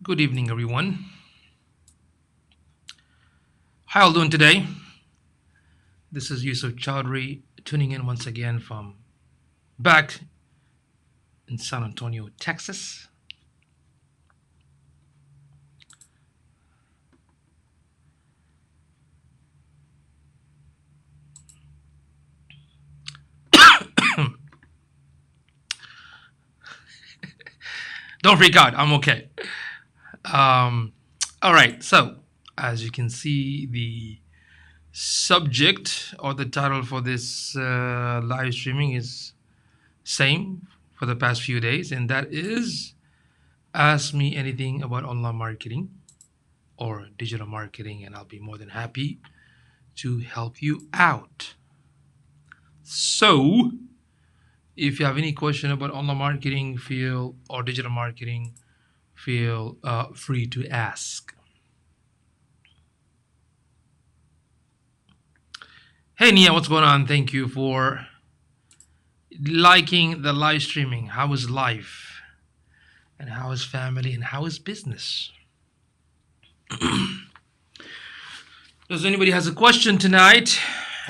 Good evening, everyone. How are you doing today? This is Yusuf Chowdhury tuning in once again from back in San Antonio, Texas. Don't freak out. I'm okay. Um, all right. So, as you can see, the subject or the title for this live streaming is same for the past few days, and that is ask me anything about online marketing or digital marketing, and I'll be more than happy to help you out. So, if you have any question about online marketing, feel or digital marketing, feel free to ask. Hey Nia, what's going on? Thank you for liking the live streaming. How is life? And how is family? And how is business? Does anybody has a question tonight?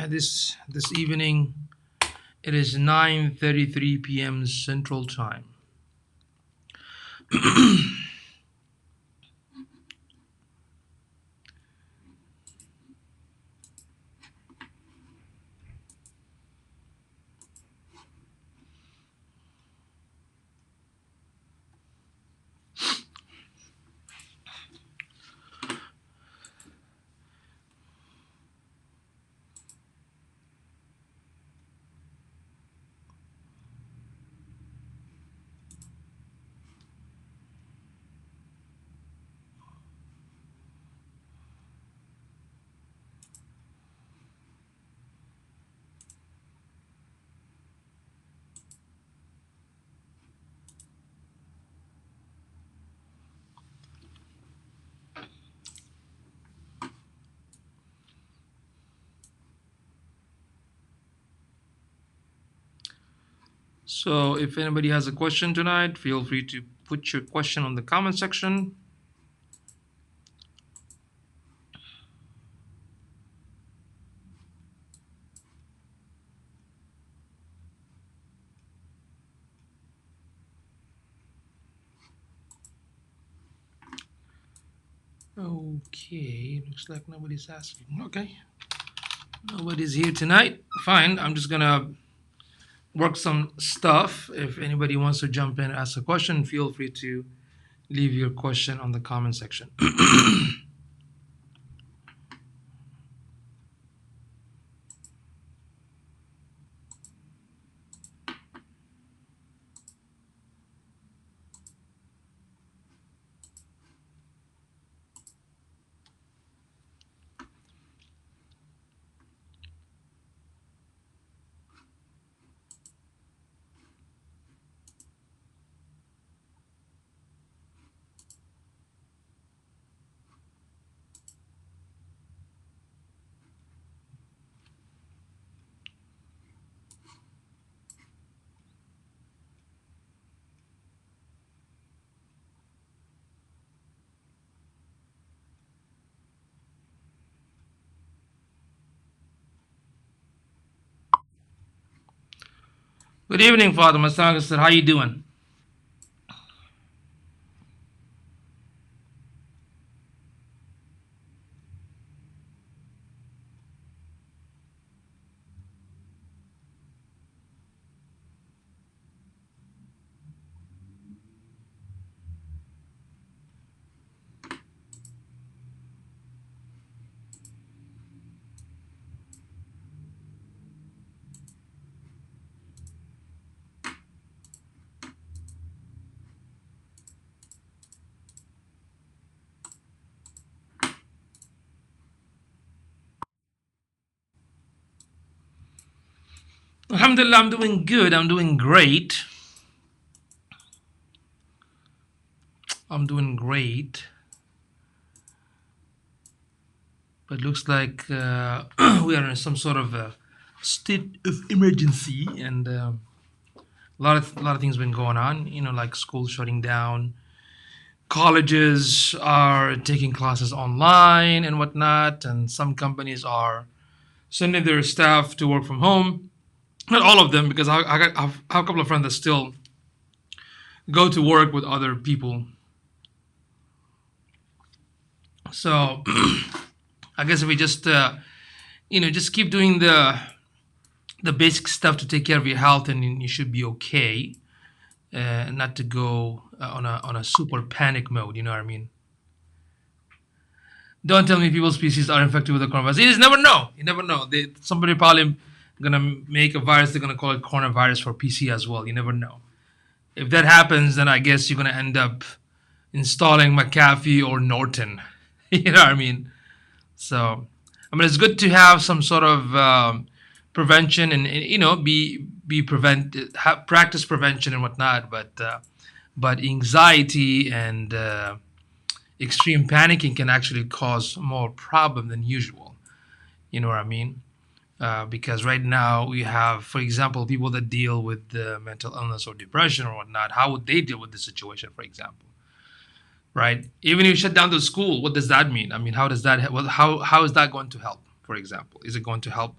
This evening, it is 9:33 p.m. Central Time. So, if anybody has a question tonight, feel free to put your question on the comment section. Okay, looks like nobody's asking. Okay, nobody's here tonight. Fine, I'm just gonna work some stuff. If anybody wants to jump in and ask a question, feel free to leave your question on the comment section. Good evening, Father Masaga said, how you doing? Alhamdulillah, I'm doing good. I'm doing great. I'm doing great. But looks like we are in some sort of a state of emergency, and a lot of things been going on. You know, like school shutting down, colleges are taking classes online and whatnot, and some companies are sending their staff to work from home. Not all of them, because I have a couple of friends that still go to work with other people. So I guess if we just just keep doing the basic stuff to take care of your health, and you should be okay. Not to go on a super panic mode. You know what I mean? Don't tell me people's species are infected with the coronavirus. You just never know. You never know. Somebody probably gonna make a virus. They're gonna call it coronavirus for PC as well. You never know. If that happens, then I guess you're gonna end up installing McAfee or Norton. You know what I mean? So, I mean, it's good to have some sort of prevention, and be practice prevention and whatnot. But anxiety and extreme panicking can actually cause more problem than usual. You know what I mean? Because right now we have, for example, people that deal with mental illness or depression or whatnot. How would they deal with the situation, for example? Right? Even if you shut down the school, what does that mean? I mean, how does that? How is that going to help? For example, is it going to help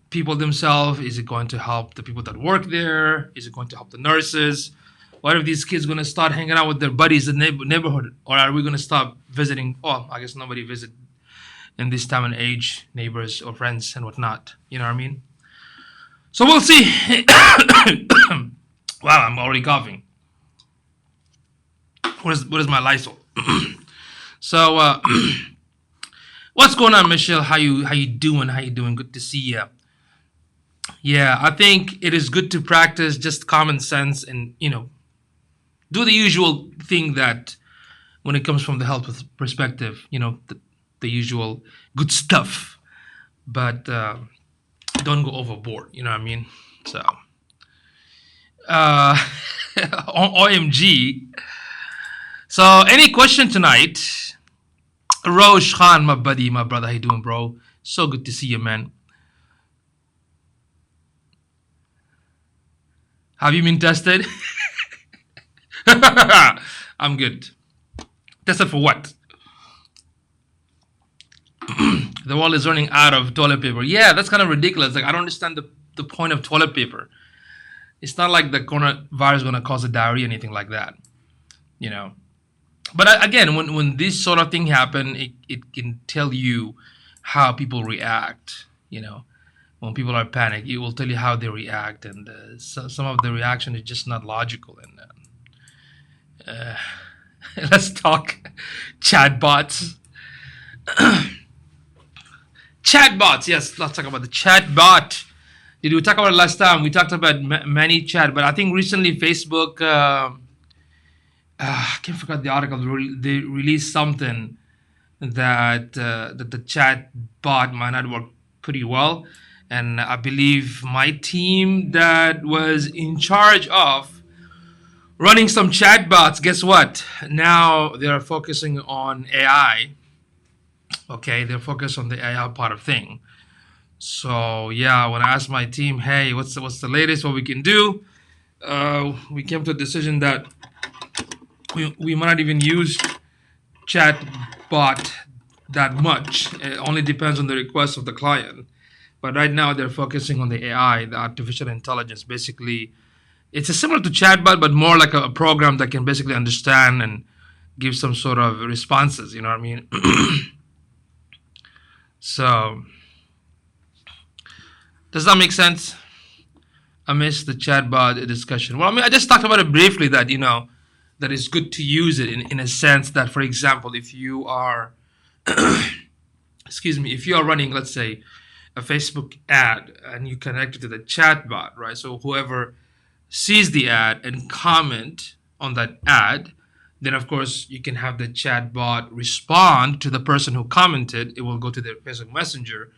people themselves? Is it going to help the people that work there? Is it going to help the nurses? What if these kids going to start hanging out with their buddies in the neighborhood, or are we going to stop visiting? Oh, I guess nobody visit in this time and age, neighbors or friends and whatnot. You know what I mean? So we'll see. Wow, I'm already coughing. What is my Lysol? So what's going on, Michelle? How you doing? How you doing? Good to see you. Yeah, I think it is good to practice just common sense, and do the usual thing that when it comes from the health perspective, the usual good stuff, but don't go overboard. You know what I mean? So, uh, OMG. So, any question tonight? Roj Khan, my buddy, my brother, how you doing, bro? So good to see you, man. Have you been tested? I'm good. Tested for what? The world is running out of toilet paper. Yeah, that's kind of ridiculous. Like, I don't understand the point of toilet paper. It's not like the coronavirus is going to cause a diarrhea or anything like that, you know. But again, when this sort of thing happen, it can tell you how people react, When people are panicked, it will tell you how they react, and some of the reaction is just not logical. And let's talk chatbots. Chatbots, yes, let's talk about the chatbot. Did we talk about it last time? We talked about many chat, but I think recently Facebook, I can't forget the article. They released something that the chat bot might not work pretty well, and I believe my team that was in charge of running some chat bots, guess what? Now they're focusing on AI. Okay, they're focused on the AI part of thing. So yeah, when I asked my team, hey, what's the latest? What we can do? We came to a decision that we might not even use chatbot that much. It only depends on the request of the client. But right now they're focusing on the AI, the artificial intelligence. Basically, it's a similar to chatbot, but more like a program that can basically understand and give some sort of responses. You know what I mean? So, does that make sense? I missed the chatbot discussion. Well, I mean, I just talked about it briefly that, that it's good to use it in a sense that, for example, if you are, excuse me, if you are running, let's say, a Facebook ad and you connect it to the chatbot, right? So whoever sees the ad and comment on that ad, then of course you can have the chatbot respond to the person who commented. It will go to their Facebook Messenger,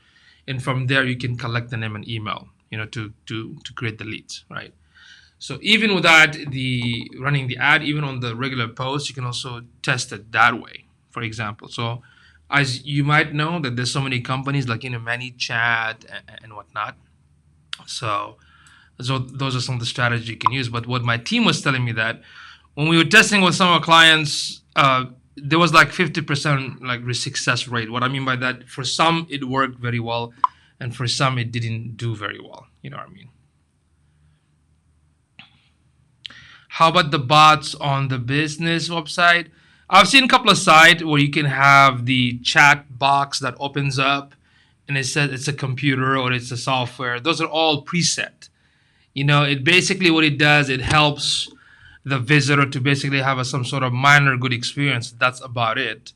and from there you can collect the name and email, to create the leads, right? So even without the running the ad, even on the regular post, you can also test it that way, for example. So as you might know that there's so many companies like ManyChat and whatnot. So those are some of the strategies you can use. But what my team was telling me that when we were testing with some of our clients, there was like 50% like success rate. What I mean by that, for some it worked very well, and for some it didn't do very well. You know what I mean? How about the bots on the business website? I've seen a couple of sites where you can have the chat box that opens up and it says it's a computer or it's a software. Those are all preset. You know, it basically what it does, it helps the visitor to basically have some sort of minor good experience. That's about it.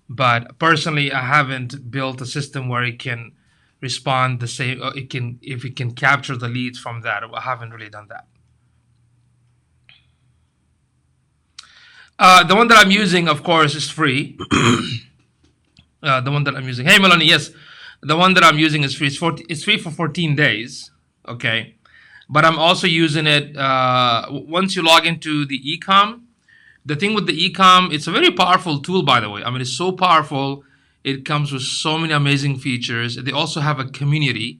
But personally, I haven't built a system where it can respond the same. It can, if it can capture the leads from that. I haven't really done that. The one that I'm using, of course, is free. The one that I'm using. Hey, Melanie, yes, the one that I'm using is free. It's free for 14 days. Okay, but I'm also using it once you log into the ecom. The thing with the ecom, it's a very powerful tool, by the way. I mean, it's so powerful. It comes with so many amazing features. They also have a community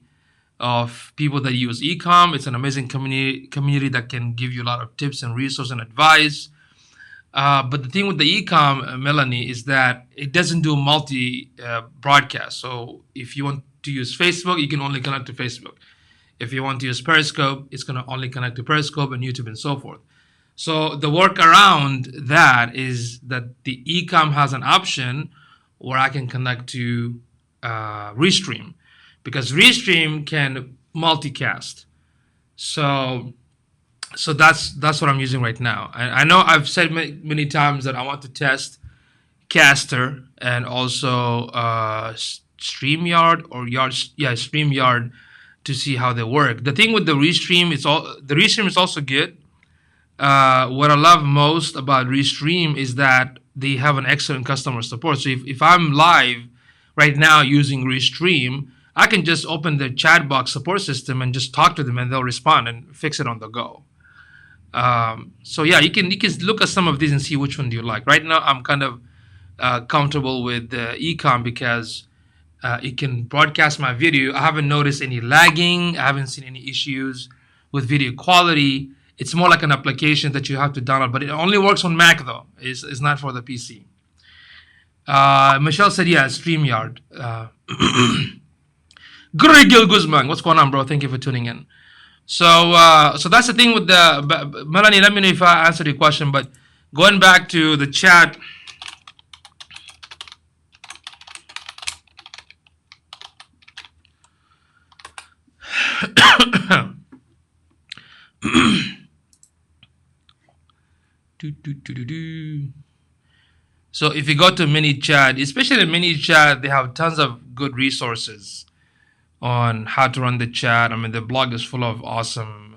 of people that use ecom. It's an amazing community that can give you a lot of tips and resources and advice. But the thing with the ecom, Melanie, is that it doesn't do multi broadcast. So if you want to use Facebook, you can only connect to Facebook. If you want to use Periscope, it's going to only connect to Periscope and YouTube and so forth. So the workaround that is that the ecom has an option where I can connect to Restream, because Restream can multicast. So that's what I'm using right now. I know I've said many times that I want to test Caster and also StreamYard or StreamYard to see how they work. The thing with the Restream is also good. What I love most about Restream is that they have an excellent customer support. So if I'm live right now using Restream, I can just open the chat box support system and just talk to them, and they'll respond and fix it on the go. So yeah, you can look at some of these and see which one do you like. Right now, I'm kind of comfortable with the ecom because it can broadcast my video. I haven't noticed any lagging. I haven't seen any issues with video quality. It's more like an application that you have to download, but it only works on Mac though. It's not for the PC. Michelle said, yeah, StreamYard. Greg Gil Guzman, what's going on, bro? Thank you for tuning in. So that's the thing with the Melanie. Let me know if I answered your question. But going back to the chat, so if you go to MiniChat, especially in MiniChat, they have tons of good resources on how to run the chat. I mean, the blog is full of awesome,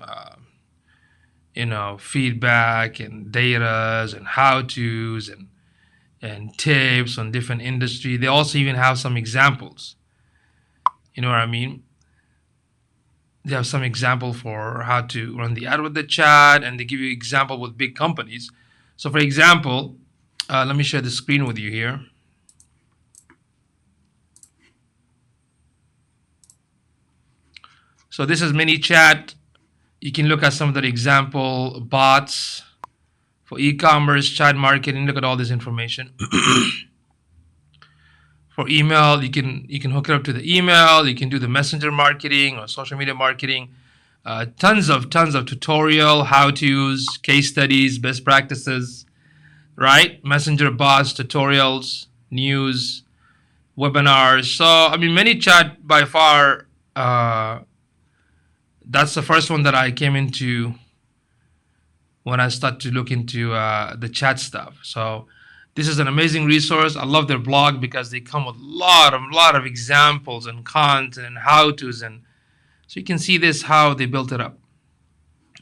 feedback and data and how-tos and tips on different industry. They also even have some examples. You know what I mean? They have some example for how to run the ad with the chat, and they give you example with big companies. So, for example, let me share the screen with you here. So this is MiniChat. You can look at some of the example bots for e-commerce, chat marketing. Look at all this information. For email, you can hook it up to the email. You can do the messenger marketing or social media marketing. Tons of tutorial, how-tos, case studies, best practices, right? Messenger bots, tutorials, news, webinars. So I mean, MiniChat by far. That's the first one that I came into when I started to look into the chat stuff. So this is an amazing resource. I love their blog because they come with a lot of examples and content and how-tos, and so you can see this how they built it up.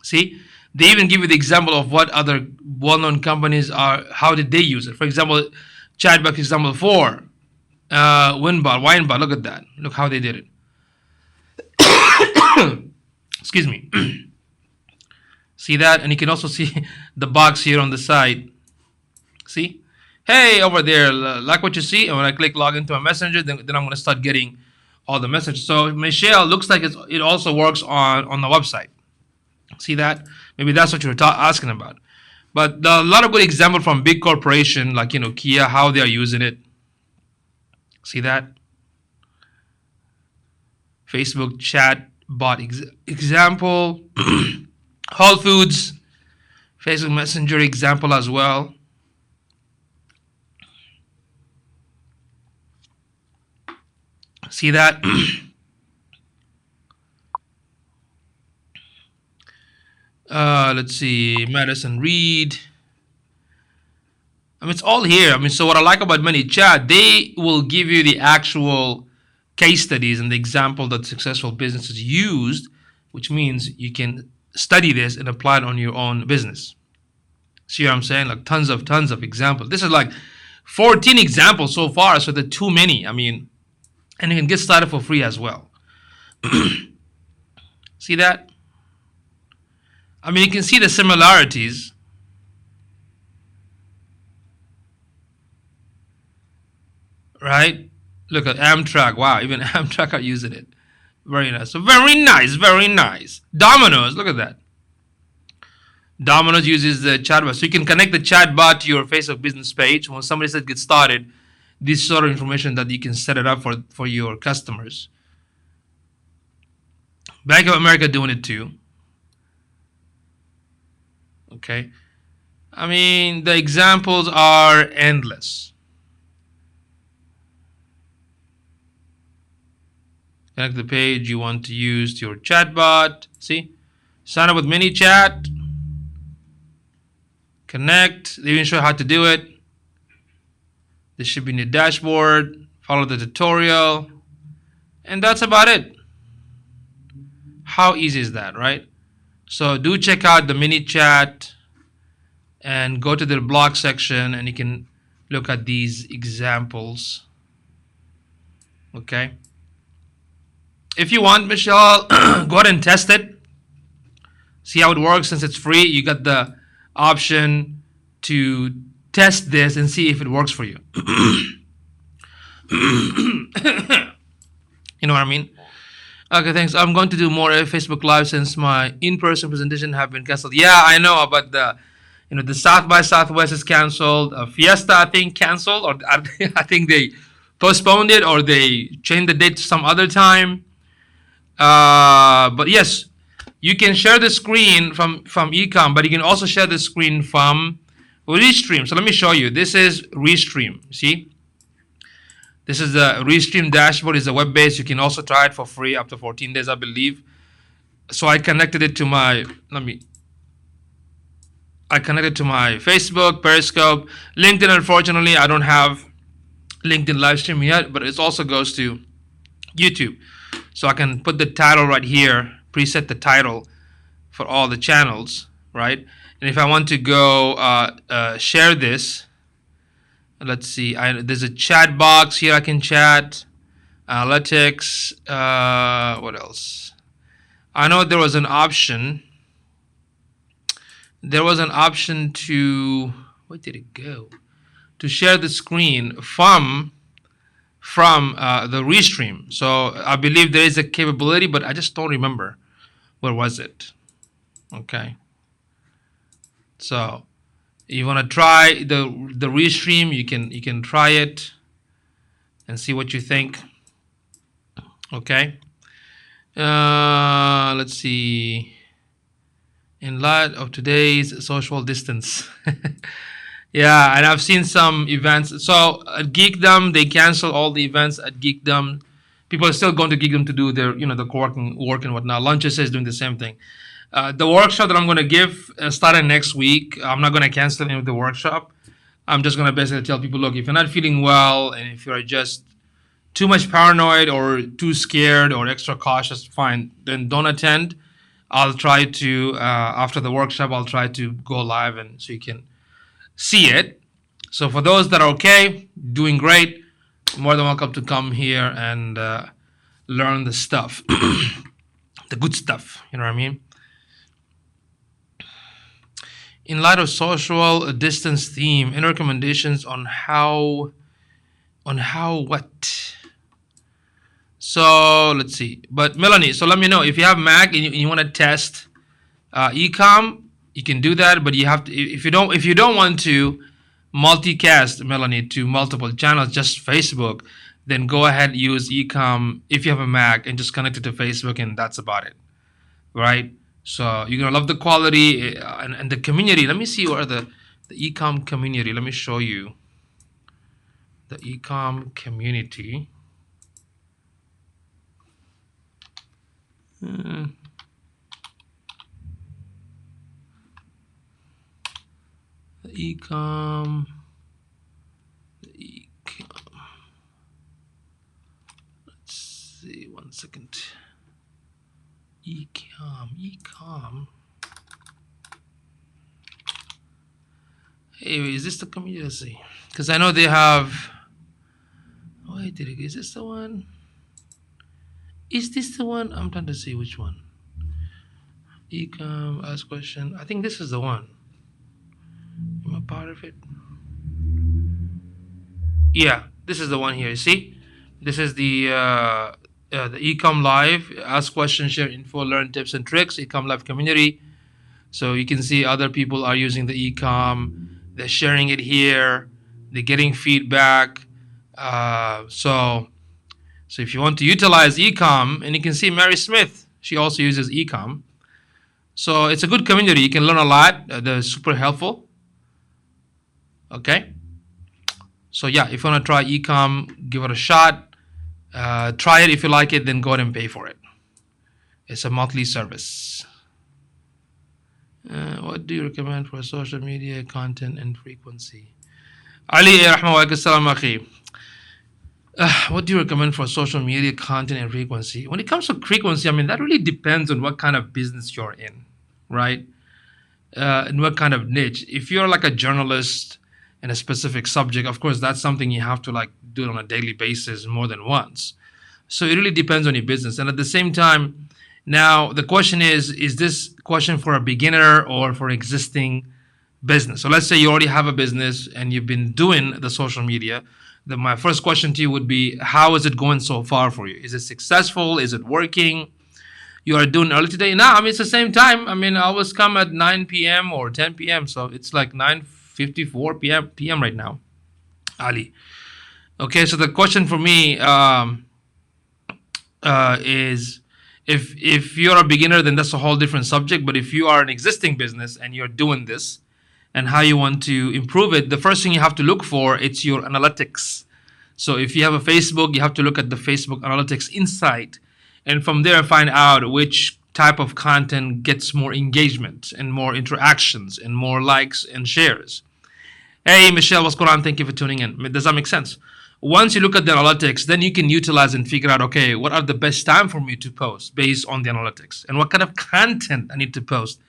See, they even give you the example of what other well-known companies are. How did they use it? For example, Chatbox example 4, Winebot. Look at that. Look how they did it. Excuse me. See that? And you can also see the box here on the side. See? Hey, over there, like what you see. And when I click log into a messenger, then I'm going to start getting all the messages. So Michelle, looks like it also works on the website. See that? Maybe that's what you were asking about. But a lot of good example from big corporation like Kia, how they are using it. See that? Facebook chat bot example. Whole Foods, Facebook Messenger example as well. See that? Let's see, Madison Reed. I mean, it's all here. I mean, so what I like about ManyChat, they will give you the actual case studies and the example that successful businesses used, which means you can study this and apply it on your own business. See what I'm saying? Like tons of examples. This is like 14 examples so far, so they're too many. I mean, and you can get started for free as well. See that? I mean, you can see the similarities. Right? Look at Amtrak. Wow, even Amtrak are using it. Very nice. So very nice, very nice. Domino's, look at that. Domino's uses the chatbot. So you can connect the chatbot to your Facebook business page. When somebody says get started, this sort of information that you can set it up for your customers. Bank of America doing it too. Okay. I mean, the examples are endless. Connect the page you want to use to your chatbot. See? Sign up with ManyChat. Connect. They even show how to do it. This should be in your dashboard. Follow the tutorial. And that's about it. How easy is that, right? So do check out the ManyChat and go to the blog section and you can look at these examples. Okay. If you want, Michelle, go ahead and test it. See how it works. Since it's free, you got the option to test this and see if it works for you. You know what I mean? Okay, thanks. I'm going to do more Facebook Live since my in-person presentation have been canceled. Yeah, I know about the South by Southwest is canceled. Fiesta, I think, canceled, or I think they postponed it, or they changed the date to some other time. But yes, you can share the screen from Ecom, but you can also share the screen from Restream. So let me show you. This is Restream. See? This is the Restream dashboard. Is a web based. You can also try it for free up to 14 days, I believe. So I connected it to my Facebook, Periscope, LinkedIn. Unfortunately, I don't have LinkedIn live stream yet, but it also goes to YouTube. So I can put the title right here, preset the title for all the channels, right? And if I want to go share this, let's see, there's a chat box here. I can chat, analytics, what else? I know there was an option. There was an option to, where did it go? To share the screen from the Restream. So I believe there is a capability, but I just don't remember. Where was it? Okay. So you want to try the Restream, you can try it and see what you think. Okay. Let's see. In light of today's social distance. Yeah, and I've seen some events. So at Geekdom, they cancel all the events at Geekdom. People are still going to Geekdom to do their, the work and whatnot. Lunches is doing the same thing. The workshop that I'm going to give starting next week, I'm not going to cancel any of the workshop. I'm just going to basically tell people, look, if you're not feeling well and if you're just too much paranoid or too scared or extra cautious, fine, then don't attend. I'll try to, after the workshop, I'll try to go live and so you can see it. So for those that are okay, doing great, more than welcome to come here and learn the stuff, the good stuff, you know what I mean? In light of social distance theme, any recommendations on how what? So let's see. But Melanie, so let me know if you have Mac and you want to test Ecom. You can do that, but you have to, if you don't want to multicast, Melanie, to multiple channels, just Facebook, then go ahead, use Ecom if you have a Mac and just connect it to Facebook, and that's about it, right? So you're gonna love the quality, and the community. Let me see where the Ecom community. Let me show you the Ecom community. The Ecom. Let's see, 1 second. Ecom. Hey, is this the community? Let's see. Because I know they have. Wait, is this the one? Is this the one? I'm trying to see which one. Ecom, ask question. I think this is the one. Am I part of it? Yeah, this is the one here. See, this is the Ecom Live. Ask questions, share info, learn tips and tricks. Ecom Live community. So you can see other people are using the Ecom. They're sharing it here. They're getting feedback. So if you want to utilize Ecom, and you can see Mary Smith, she also uses Ecom. So it's a good community. You can learn a lot. They're super helpful. Okay. So yeah, if you want to try Ecom, give it a shot. Try it. If you like it, then go ahead and pay for it. It's a monthly service. What do you recommend for social media content and frequency? Ali, rahmatullahi. What do you recommend for social media content and frequency? When it comes to frequency, I mean, that really depends on what kind of business you're in, right? And what kind of niche. If you're like a journalist in a specific subject, of course, that's something you have to like do it on a daily basis more than once. So it really depends on your business. And at the same time, now the question is this question for a beginner or for existing business? So let's say you already have a business and you've been doing the social media. Then my first question to you would be, how is it going so far for you? Is it successful? Is it working? You are doing early today? No, I mean, it's the same time. I mean, I always come at 9 p.m. or 10 p.m. So it's like 9:54 p.m. right now, Ali. Okay, so the question for me is, if you're a beginner, then that's a whole different subject. But if you are an existing business and you're doing this, and how you want to improve it, the first thing you have to look for, it's your analytics. So if you have a Facebook, you have to look at the Facebook analytics insight, and from there find out which type of content gets more engagement and more interactions and more likes and shares. Hey Michelle, what's going on? Thank you for tuning in. Does that make sense? Once you look at the analytics, then you can utilize and figure out, okay, what are the best time for me to post based on the analytics, and what kind of content I need to post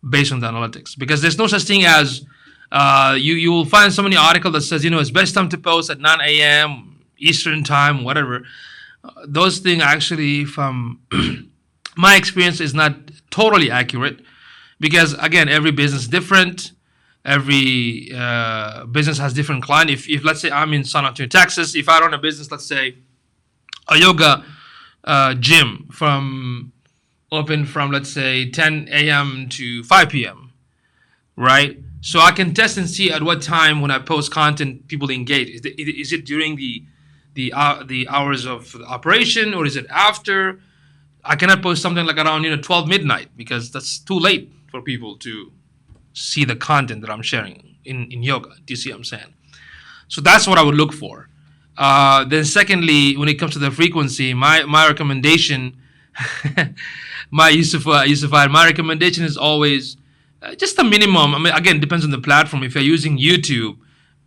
based on the analytics. Because there's no such thing as you will find so many articles that says, it's best time to post at 9 a.m. Eastern time, whatever. Those things actually, from my experience, is not totally accurate, because again, every business is different. Every business has different client. If let's say I'm in San Antonio, Texas, if I run a business, let's say a yoga gym open from, let's say, 10 a.m. to 5 p.m., right? So I can test and see at what time when I post content people engage. Is it during the hours of the operation, or is it after? I cannot post something like around 12 midnight, because that's too late for people to see the content that I'm sharing in yoga. Do you see what I'm saying? So that's what I would look for. Then secondly, when it comes to the frequency, my recommendation my recommendation is always just a minimum. I mean, again, depends on the platform. If you're using YouTube,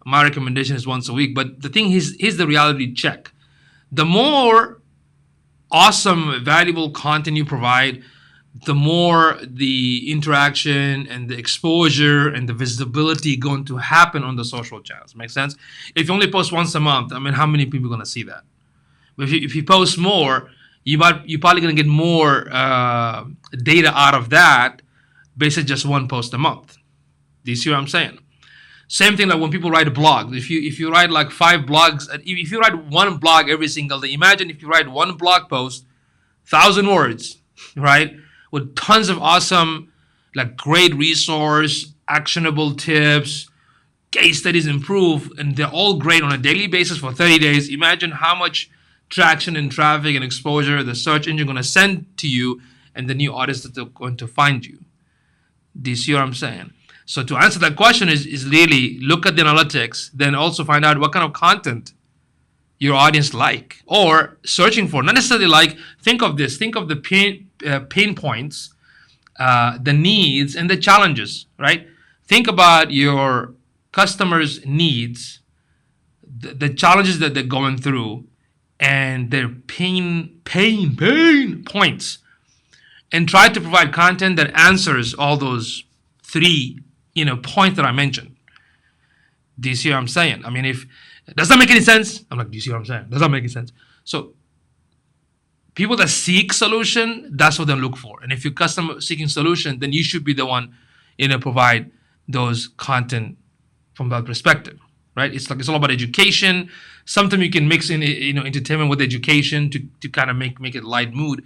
my recommendation is once a week. But the thing is, here's the reality check. The more awesome, valuable content you provide, the more the interaction and the exposure and the visibility going to happen on the social channels. Make sense? If you only post once a month, I mean, how many people are going to see that? But if you post more, you're probably going to get more data out of that based on just one post a month. Do you see what I'm saying? Same thing like when people write blogs. If you write like 5 blogs, if you write one blog every single day, imagine if you write one blog post, 1,000 words, right, with tons of awesome like great resource, actionable tips, case studies improve, and they're all great on a daily basis for 30 days. Imagine how much traction and traffic and exposure the search engine going to send to you and the new audience that they're going to find you. Do you see what I'm saying? So to answer that question is really look at the analytics, then also find out what kind of content your audience like or searching for. Not necessarily like, think of this, think of the pain points, the needs and the challenges, right? Think about your customers' needs, the challenges that they're going through, and their pain points, and try to provide content that answers all those three, points that I mentioned. Do you see what I'm saying? I mean, if does that make any sense? I'm like, do you see what I'm saying? Does that make any sense? So people that seek solution, that's what they look for. And if you're customer seeking solution, then you should be the one, provide those content from that perspective, right? It's all about education. Sometimes you can mix in, entertainment with education to kind of make it light mood.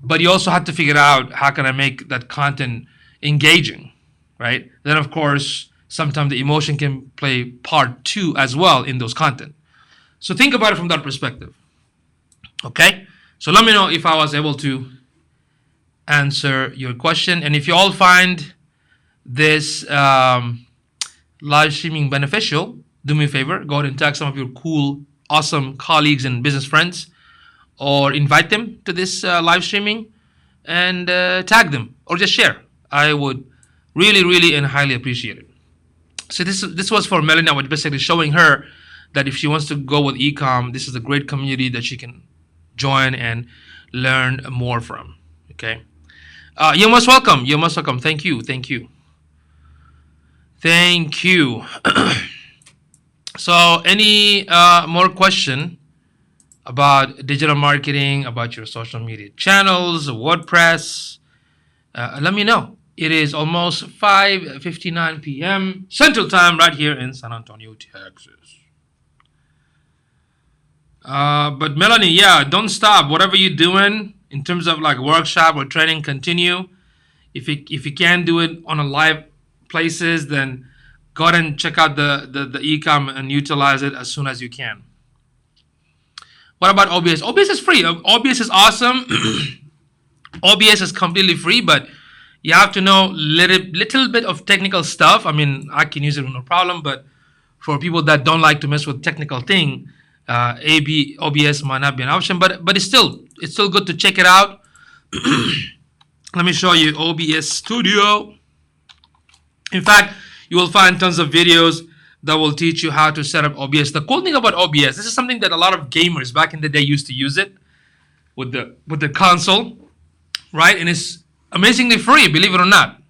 But you also have to figure out how can I make that content engaging, right? Then of course, sometimes the emotion can play part too as well in those content. So think about it from that perspective. Okay? So let me know if I was able to answer your question. And if you all find this live streaming beneficial, do me a favor, go ahead and tag some of your cool, awesome colleagues and business friends, or invite them to this live streaming and tag them or just share. I would really, really and highly appreciate it. So this was for Melanie. I was basically showing her that if she wants to go with ecom, this is a great community that she can join and learn more from. Okay. You're most welcome. You're most welcome. Thank you. Thank you. Thank you. So any more question about digital marketing, about your social media channels, WordPress, let me know. It is almost 5:59 p.m. Central Time right here in San Antonio, Texas. But Melanie, yeah, don't stop. Whatever you're doing in terms of like workshop or training, continue. If you can't do it on a live places, then go ahead and check out the ecom and utilize it as soon as you can. What about OBS? OBS is free. OBS is awesome. OBS is completely free, but you have to know little bit of technical stuff. I mean, I can use it with no problem, but for people that don't like to mess with technical thing, OBS might not be an option. But it's still good to check it out. Let me show you OBS Studio. In fact, you will find tons of videos that will teach you how to set up OBS. The cool thing about OBS, this is something that a lot of gamers back in the day used to use it with the console, right? And it's amazingly free, believe it or not.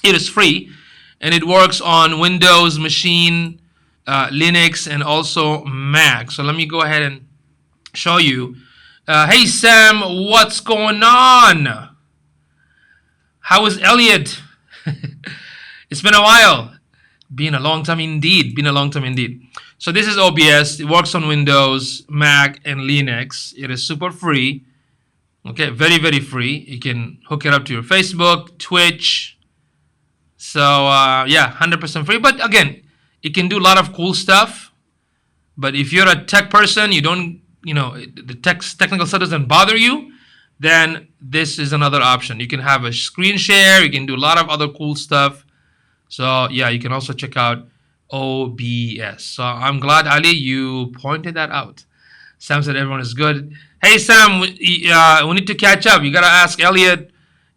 It is free, and it works on Windows machine, Linux, and also Mac. So let me go ahead and show you. Hey Sam, what's going on? How is Elliot? It's been a while. Been a long time indeed. So this is OBS. It works on Windows, Mac, and Linux. It is super free. Okay, very, very free. You can hook it up to your Facebook, Twitch. So yeah, 100% free. But again, it can do a lot of cool stuff. But if you're a tech person, you don't, the technical stuff doesn't bother you, then this is another option. You can have a screen share. You can do a lot of other cool stuff. So yeah, you can also check out OBS. So I'm glad, Ali, you pointed that out. Sam said everyone is good. Hey Sam, we need to catch up. You gotta ask Elliot.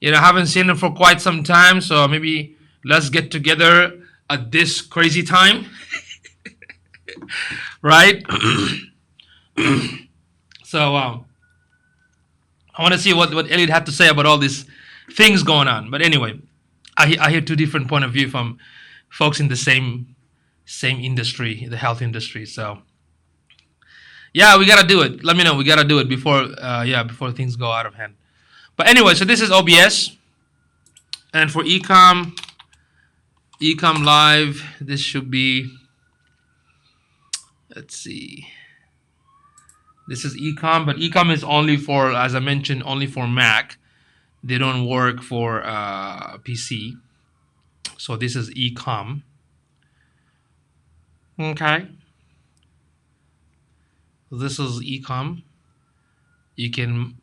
I haven't seen him for quite some time, so maybe let's get together at this crazy time, right? So I want to see what Elliot had to say about all these things going on. But anyway, I hear two different point of view from folks in the same industry, the health industry. So yeah, we gotta do it. Let me know. We gotta do it before things go out of hand. But anyway, so this is OBS, and for ecom live, this should be. Let's see. This is ecom, but ecom is only for, as I mentioned, only for Mac. They don't work for PC. So this is ecom. Okay. This is ecom. You can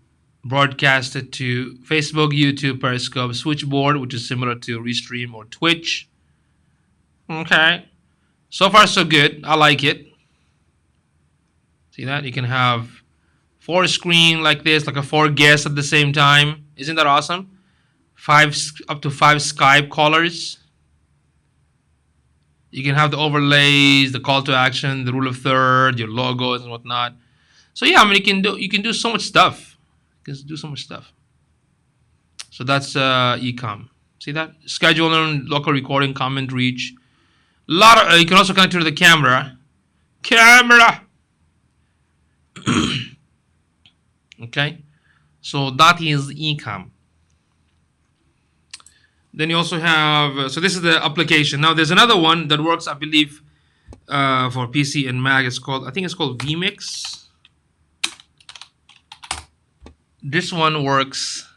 broadcast it to Facebook, YouTube, Periscope, Switchboard, which is similar to Restream or Twitch. Okay. So far, so good. I like it. See that? You can have 4 screen like this, like a 4 guests at the same time. Isn't that awesome? Up to 5 Skype callers. You can have the overlays, the call to action, the rule of third, your logos and whatnot. So yeah, I mean you can do so much stuff. You can do so much stuff. So that's ecom. See that? Scheduling, local recording, comment reach. A lot of you can also connect it to the camera. Camera. Okay. So that is ecom. Then you also have so this is the application. Now there's another one that works, I believe, for PC and Mac. I think it's called vMix. This one works.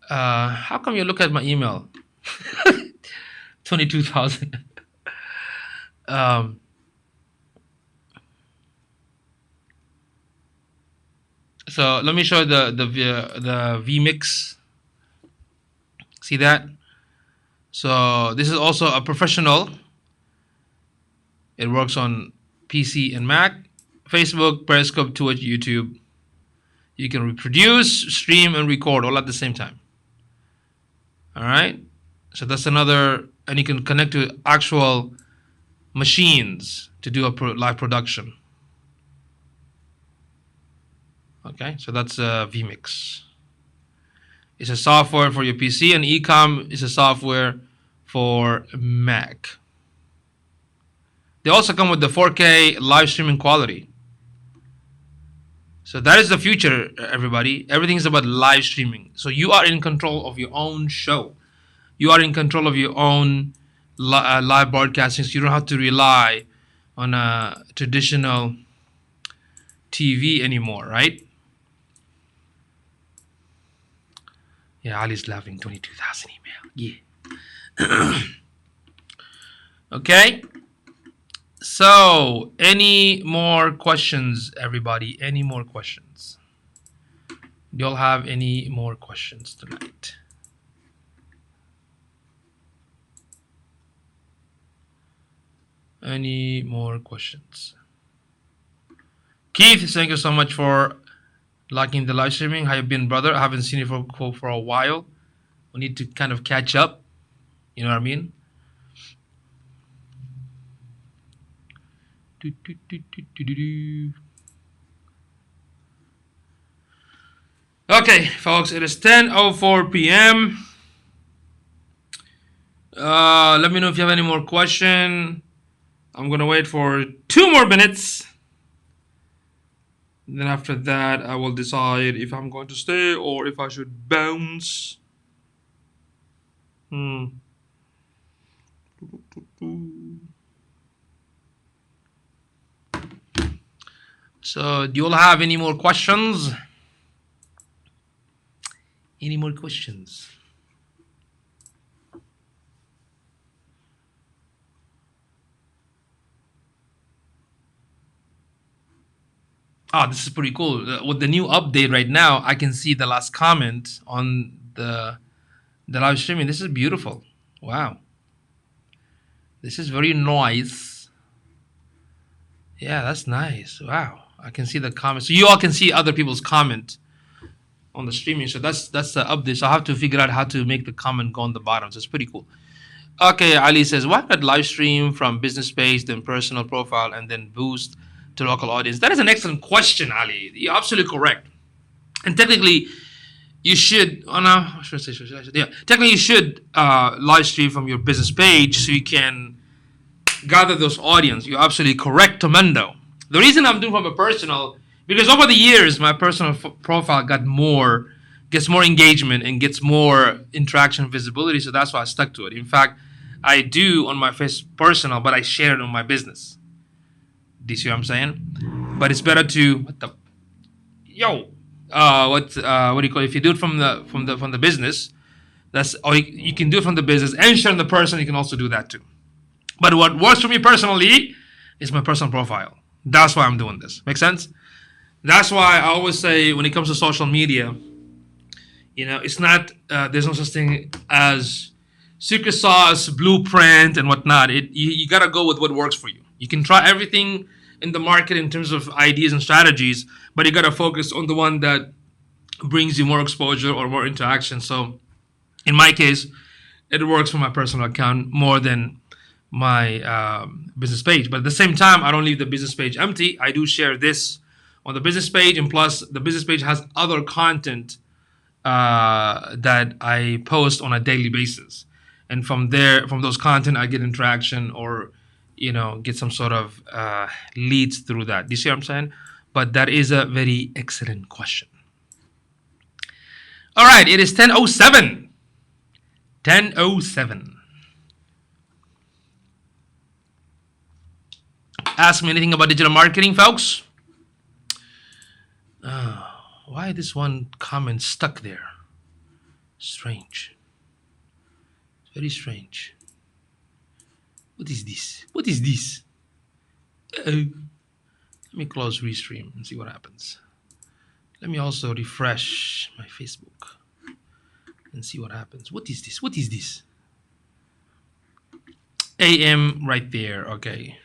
How come you look at my email? 22,000. So let me show you the vMix. See that? So this is also a professional. It works on PC and Mac, Facebook, Periscope, Twitch, YouTube. You can reproduce, stream, and record all at the same time. All right. So that's another, and you can connect to actual machines to do a live production. Okay, so that's vMix. It's a software for your PC, and ecom is a software for Mac. They also come with the 4K live streaming quality. So that is the future, everybody. Everything is about live streaming. So you are in control of your own show. You are in control of your own live broadcasting. So you don't have to rely on a traditional TV anymore, right? Yeah, Ali's laughing. 22,000 email. Yeah. Okay. So, any more questions, everybody? Any more questions? Do y'all have any more questions tonight? Any more questions? Keith, thank you so much for liking the live streaming. How you been, brother? I haven't seen you for a while. We need to kind of catch up. You know what I mean? Okay, folks, it is 10:04 p.m. Let me know if you have any more question. I'm gonna wait for 2 more minutes. Then after that, I will decide if I'm going to stay or if I should bounce. So, do you all have any more questions? Any more questions? Oh, this is pretty cool. With the new update right now, I can see the last comment on the live streaming. This is beautiful. Wow. This is very nice. Yeah, that's nice. Wow. I can see the comments. So you all can see other people's comment on the streaming. So that's the update. So I have to figure out how to make the comment go on the bottom. So it's pretty cool. Okay, Ali says, why not live stream from business page, then personal profile, and then boost to local audience? That is an excellent question, Ali. You're absolutely correct. And technically, you should. Oh no, yeah. Technically, you should live stream from your business page so you can gather those audience. You're absolutely correct, Tomendo. The reason I'm doing from a personal, because over the years, my personal profile gets more engagement and gets more interaction visibility. So that's why I stuck to it. In fact, I do on my personal, but I share it on my business. Do you see what I'm saying? But it's better to what do you call it? If you do it from the business, that's or you can do it from the business and share on the person. You can also do that too. But what works for me personally is my personal profile. That's why I'm doing this. Make sense? That's why I always say when it comes to social media, it's not there's no such thing as secret sauce, blueprint, and whatnot. You gotta go with what works for you. You can try everything in the market in terms of ideas and strategies, but you gotta focus on the one that brings you more exposure or more interaction. So in my case, it works for my personal account more than my business page. But at the same time, I don't leave the business page empty. I do share this on the business page, and plus the business page has other content that I post on a daily basis. And from those content, I get interaction or get some sort of leads through that. Do you see what I'm saying? But that is a very excellent question. All right, it is 10:07. 10:07. Ask me anything about digital marketing, folks. Why this one comment stuck there? Strange. Very strange. What is this? What is this? Let me close Restream and see what happens. Let me also refresh my Facebook and see what happens. What is this? What is this? AM right there. Okay.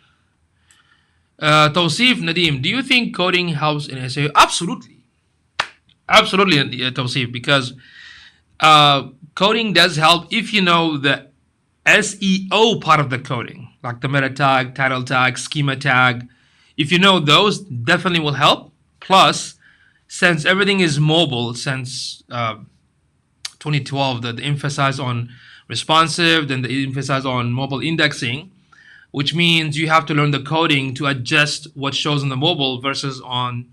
Tawsif Nadim, do you think coding helps in SEO? Absolutely. Absolutely, Tawsif, because coding does help if you know the SEO part of the coding, like the meta tag, title tag, schema tag. If you know those, definitely will help. Plus, since everything is mobile, since 2012, the emphasis on responsive, then the emphasis on mobile indexing, which means you have to learn the coding to adjust what shows on the mobile versus on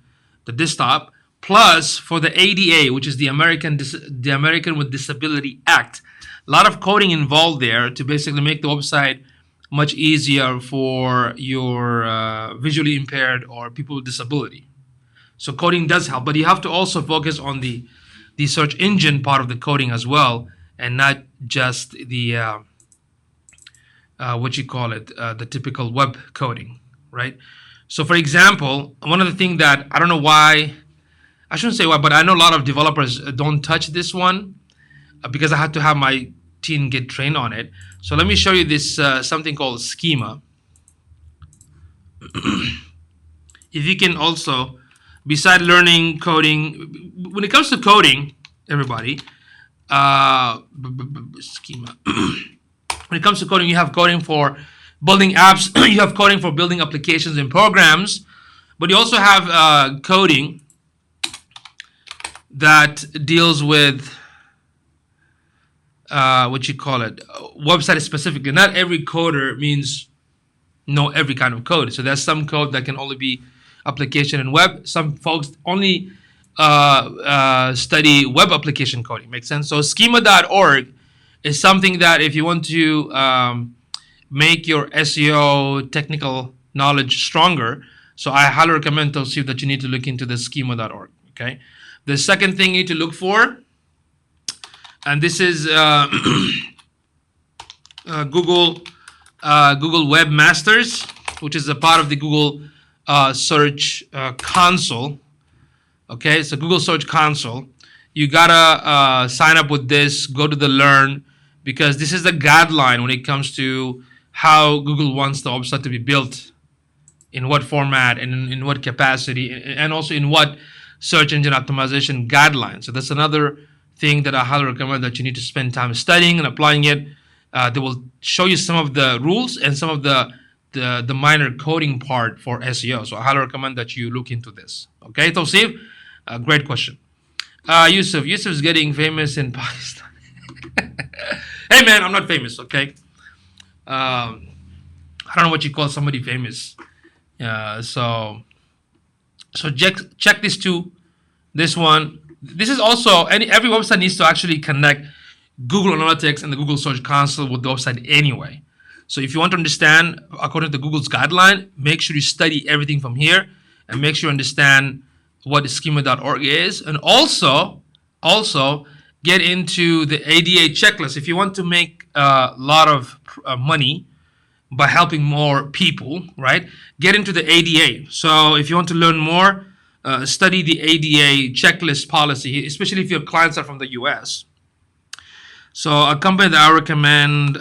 the desktop. Plus, for the ADA, which is the American with Disability Act, a lot of coding involved there to basically make the website much easier for your visually impaired or people with disability. So coding does help, but you have to also focus on the search engine part of the coding as well, and not just the the typical web coding, right? So for example, one of the things that I don't know why, I shouldn't say why, but I know a lot of developers don't touch this one because I had to have my team get trained on it. So let me show you this something called schema. If you can also, beside learning coding, when it comes to coding, everybody, schema. When it comes to coding, you have coding for building apps, you have coding for building applications and programs, but you also have coding that deals with website specifically. Not every coder means know every kind of code. So there's some code that can only be application and web. Some folks only study web application coding. Makes sense? So schema.org is something that if you want to make your SEO technical knowledge stronger, so I highly recommend to see that you need to look into the schema.org. Okay. The second thing you need to look for, and this is Google Webmasters, which is a part of the Google Search Console. Okay, so Google Search Console. You gotta sign up with this. Go to the Learn, because this is the guideline when it comes to how Google wants the website to be built, in what format and in what capacity, and also in what search engine optimization guidelines. So that's another thing that I highly recommend that you need to spend time studying and applying it. They will show you some of the rules and some of the minor coding part for SEO. So I highly recommend that you look into this. Okay, Tawsif, great question. Yusuf is getting famous in Pakistan. Hey man, I'm not famous, okay? I don't know what you call somebody famous. So check this too. This one. This is also every website needs to actually connect Google Analytics and the Google Search Console with the website anyway. So if you want to understand according to Google's guideline, make sure you study everything from here and make sure you understand what schema.org is, and also get into the ADA checklist. If you want to make a lot of money by helping more people, right? Get into the ADA. So if you want to learn more, study the ADA checklist policy, especially if your clients are from the US. So a company that I recommend,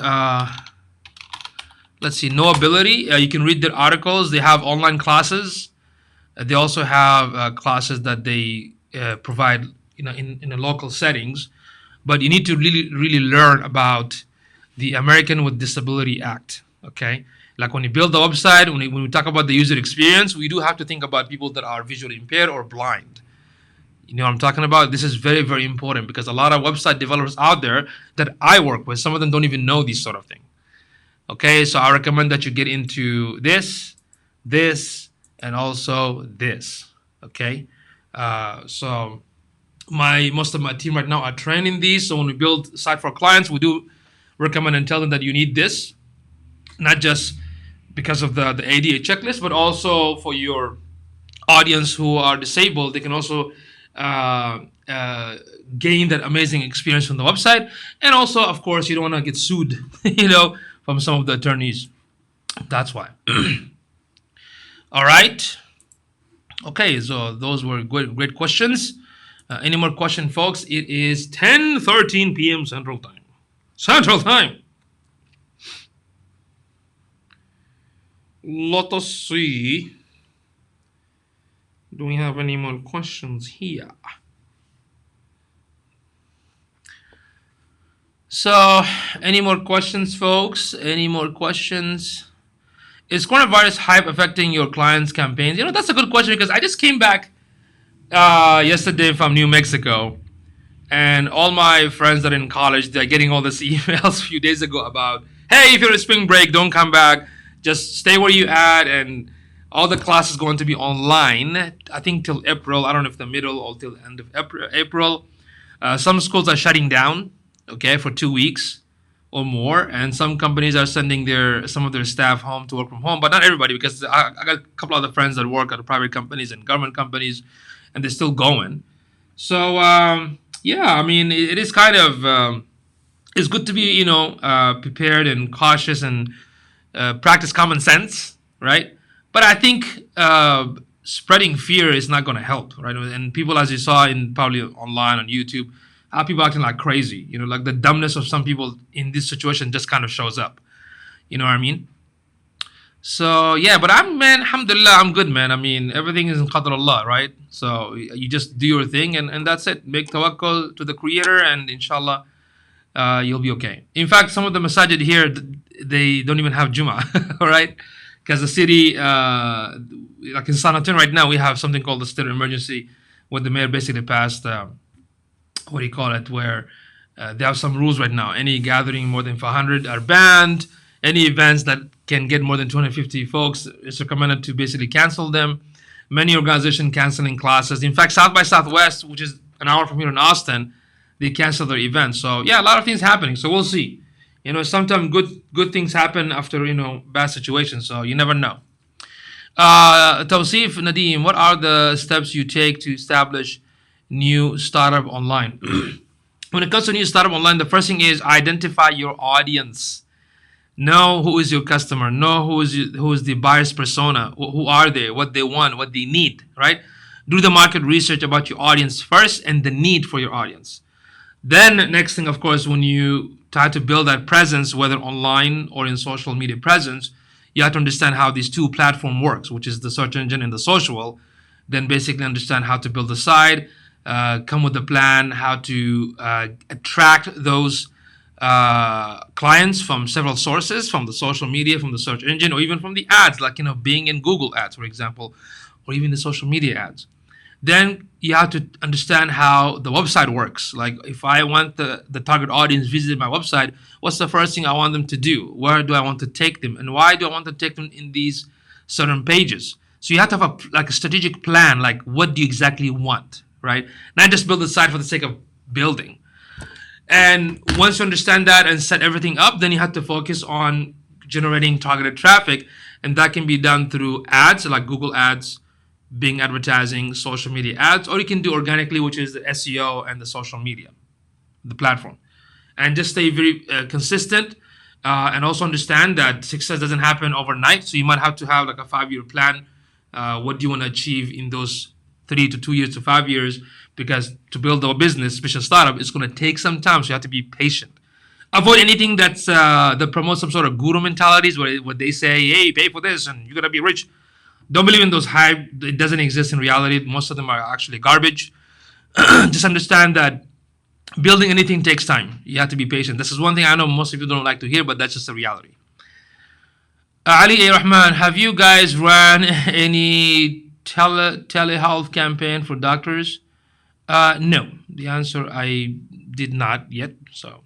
let's see, Knowability. You can read their articles. They have online classes. They also have classes that they provide, in the local settings. But you need to really learn about the American with Disability Act. Okay, like when you build the website, when we talk about the user experience, we do have to think about people that are visually impaired or blind. You know what I'm talking about? This is very, very important because a lot of website developers out there that I work with, some of them don't even know these sort of things. Okay, so I recommend that you get into this, and also this. Okay, so most of my team right now are training these. So when we build a site for clients, we do recommend and tell them that you need this, not just because of the ADA checklist, but also for your audience who are disabled. They can also gain that amazing experience from the website. And also, of course, you don't want to get sued, from some of the attorneys. That's why. All right. Okay, so those were great questions. Any more questions, folks? It is 10:13 p.m. Central Time. Let us see. Do we have any more questions here? So, any more questions, folks? Any more questions? Is coronavirus hype affecting your clients' campaigns? That's a good question because I just came back yesterday from New Mexico, and all my friends that are in college, they're getting all these emails a few days ago about, hey, if you're on spring break, don't come back. Just stay where you at, and all the classes going to be online, I think till April. I don't know if the middle or till the end of April. Some schools are shutting down, okay, for 2 weeks or more, and some companies are sending some of their staff home to work from home, but not everybody, because I got a couple other friends that work at private companies and government companies, and they're still going. So yeah, I mean, it is kind of it's good to be prepared and cautious and practice common sense, right? But I think spreading fear is not going to help, right? And people, as you saw probably online on YouTube, how people acting like crazy, like the dumbness of some people in this situation just kind of shows up. You know what I mean? So yeah, but alhamdulillah, I'm good, man. I mean, everything is in Qadr, right? So you just do your thing, and that's it. Make tawakkul to the Creator, and inshallah, you'll be okay. In fact, some of the masajid here, they don't even have Jummah, all right? Because the city, like in San Antonio right now, we have something called the state of emergency, where the mayor basically passed, where they have some rules right now. Any gathering more than 500 are banned. Any events that can get more than 250 folks, it's recommended to basically cancel them. Many organizations canceling classes. In fact, South by Southwest, which is an hour from here in Austin, they canceled their events. So yeah, a lot of things happening. So we'll see. Sometimes good things happen after bad situations. So you never know. Tawsif Nadeem, what are the steps you take to establish new startup online? When it comes to new startup online, the first thing is identify your audience. Know who is your customer. Know who is the buyer's persona. Who are they? What they want. What they need. Right? Do the market research about your audience first and the need for your audience. Then next thing, of course, when you try to build that presence, whether online or in social media presence, you have to understand how these two platforms works, which is the search engine and the social. Then basically understand how to build the site, come with a plan, how to attract those clients from several sources, from the social media, from the search engine, or even from the ads, like Bing and Google ads, for example, or even the social media ads. Then you have to understand how the website works. Like if I want the target audience visit my website, what's the first thing I want them to do? Where do I want to take them? And why do I want to take them in these certain pages? So you have to have a strategic plan, like what do you exactly want, right? Not just build the site for the sake of building. And once you understand that and set everything up, then you have to focus on generating targeted traffic. And that can be done through ads like Google Ads, Bing advertising, social media ads, or you can do organically, which is the SEO and the social media, the platform. And just stay very consistent, and also understand that success doesn't happen overnight. So you might have to have like a 5-year plan. What do you want to achieve in those 3 to 2 years to 5 years? Because to build a business, especially a startup, it's going to take some time. So you have to be patient. Avoid anything that promotes some sort of guru mentalities where they say, hey, pay for this and you're going to be rich. Don't believe in those hype. It doesn't exist in reality. Most of them are actually garbage. Just understand that building anything takes time. You have to be patient. This is one thing I know most of you don't like to hear, but that's just the reality. Ali A. Rahman, have you guys run any telehealth campaign for doctors? No. The answer, I did not yet. So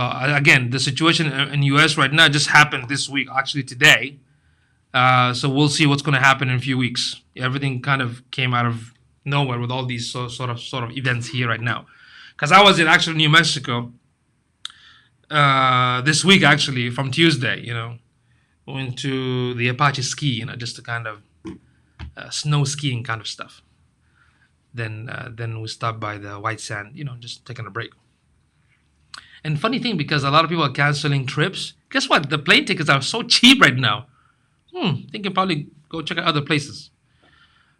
again, the situation in US right now just happened this week, actually today. So we'll see what's going to happen in a few weeks. Everything kind of came out of nowhere with all these sort of events here right now. Because I was in actually New Mexico this week, actually, from Tuesday. Went to the Apache ski, just to kind of snow skiing kind of stuff. Then we stopped by the White Sand, just taking a break. And funny thing, because a lot of people are canceling trips. Guess what? The plane tickets are so cheap right now. Think you probably go check out other places.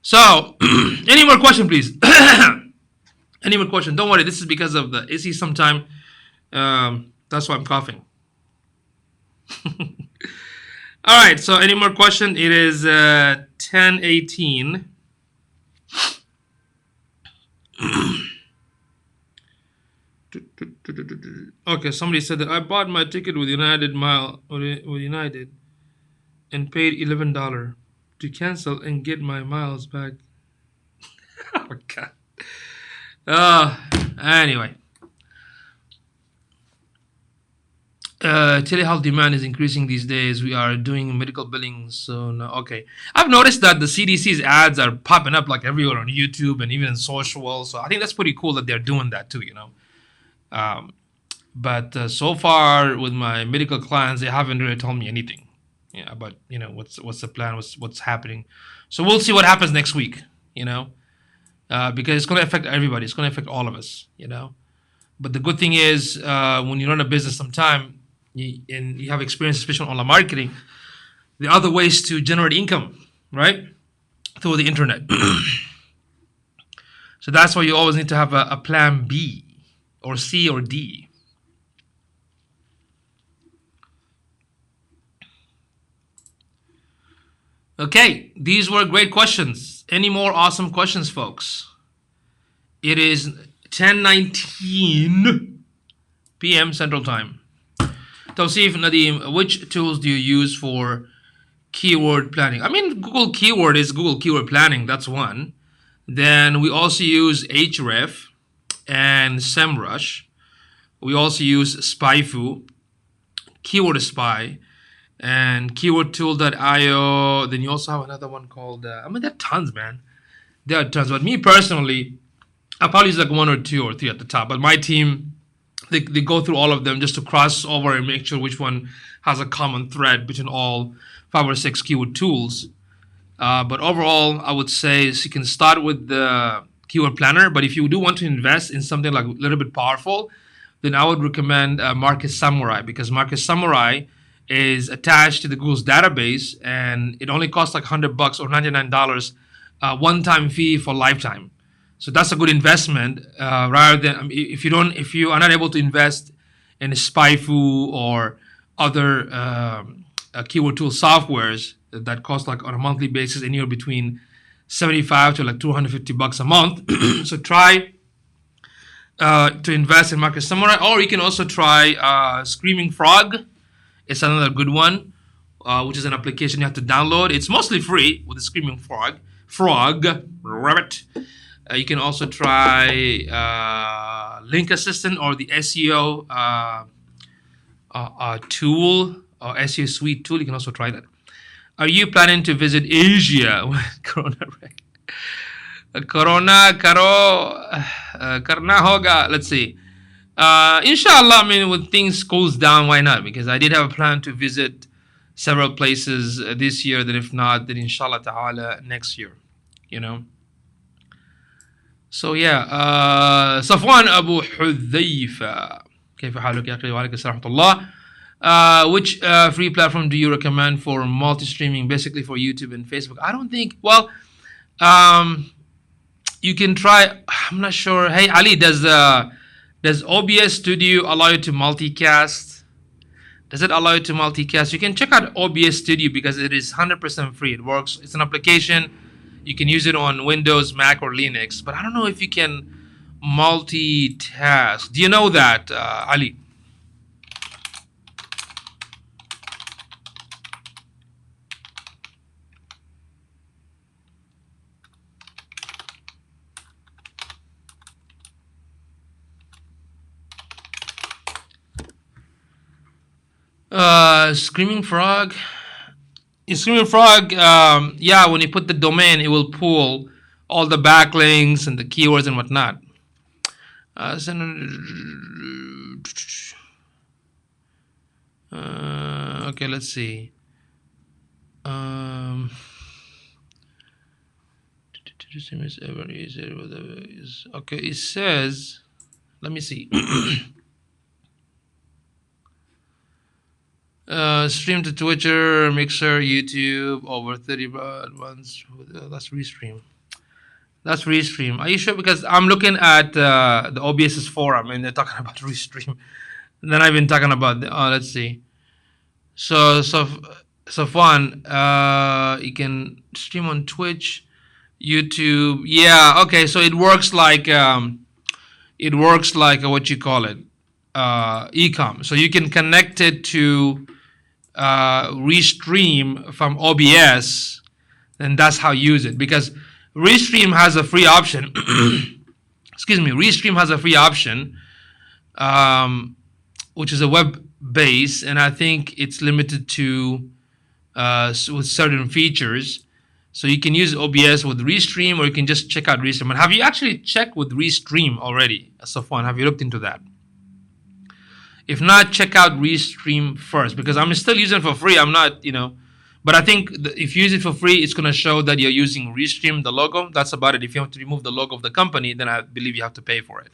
So, any more question, please? Any more question? Don't worry, this is because of the AC sometime. That's why I'm coughing. All right, so any more question? It is 10:18. Okay, somebody said that I bought my ticket with United and paid $11 to cancel and get my miles back. Oh God. Anyway. Telehealth demand is increasing these days. We are doing medical billing, so no. Okay. I've noticed that the CDC's ads are popping up like everywhere on YouTube and even in social. So I think that's pretty cool that they're doing that too, But so far with my medical clients, they haven't really told me anything. Yeah, but what's the plan? What's happening? So we'll see what happens next week. Because it's going to affect everybody. It's going to affect all of us. But the good thing is, when you run a business, sometime and you have experience, especially on online marketing, the other ways to generate income, right, through the internet. So that's why you always need to have a plan B, or C, or D. Okay, these were great questions. Any more awesome questions, folks? It is 10:19 p.m. Central Time. Tawsif Nadeem, which tools do you use for keyword planning? I mean, Google Keyword is Google Keyword Planning. That's one. Then we also use Ahref and SEMrush. We also use SpyFu, Keyword Spy, and keywordtool.io. Then you also have another one called, there are tons, man. There are tons. But me personally, I probably use like 1 or 2 or 3 at the top. But my team, they go through all of them just to cross over and make sure which one has a common thread between all 5 or 6 keyword tools. But overall, I would say you can start with the keyword planner. But if you do want to invest in something like a little bit powerful, then I would recommend Market Samurai, because Market Samurai is attached to the Google's database, and it only costs like $100 or $99 one-time fee for lifetime. So that's a good investment, rather than if you are not able to invest in SpyFu or other keyword tool softwares that cost like on a monthly basis anywhere between $75 to like $250 a month. So try to invest in Market Samurai, or you can also try Screaming Frog. It's another good one, which is an application you have to download. It's mostly free with the Screaming Frog, rabbit. You can also try Link Assistant or the SEO tool, or SEO Suite tool. You can also try that. Are you planning to visit Asia when Corona? Corona karna hoga. Let's see. Inshallah, when things cools down, why not? Because I did have a plan to visit several places this year. That if not, then inshallah ta'ala next year. you know. So yeah, صفوان أبو حذيفة كيف حالك يا أخي وعليكم السلام ورحمة الله. Which free platform do you recommend for multi-streaming, basically for YouTube and Facebook? I don't think. Well, you can try. I'm not sure. Hey Ali, does OBS Studio allow you to multicast? Does it allow you to multicast? You can check out OBS Studio because it is 100% free. It works. It's an application. You can use it on Windows, Mac, or Linux. But I don't know if you can multitask. Do you know that, Ali? Screaming Frog. Screaming Frog, yeah, when you put the domain, it will pull all the backlinks and the keywords and whatnot. Okay, let's see. Okay, it says, let me see. Stream to Twitter, Mixer, YouTube, over 30 ones. That's Restream. That's Restream. Are you sure? Because I'm looking at the OBS's forum and they're talking about Restream. And then I've been talking about, let's see. So fun. You can stream on Twitch, YouTube. Yeah, okay. So it works like what you call it, ecom. So you can connect it to Restream from OBS, then that's how you use it. Because Restream has a free option. Excuse me. Restream has a free option, which is a web base, and I think it's limited to with certain features. So you can use OBS with Restream, or you can just check out Restream. And have you actually checked with Restream already, Safwan? Have you looked into that? If not, check out Restream first, because I'm still using it for free. I'm not, but I think if you use it for free, it's going to show that you're using Restream, the logo. That's about it. If you have to remove the logo of the company, then I believe you have to pay for it.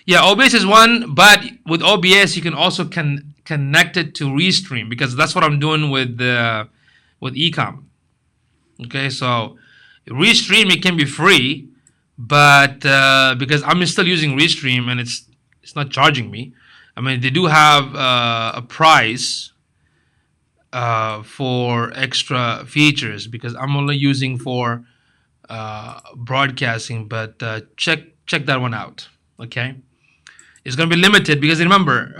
Yeah, OBS is one, but with OBS, you can also connect it to Restream, because that's what I'm doing with Ecom. Okay, so Restream, it can be free, but because I'm still using Restream and it's not charging me. I mean, they do have a price for extra features, because I'm only using for broadcasting. But check that one out. Okay, it's going to be limited, because remember,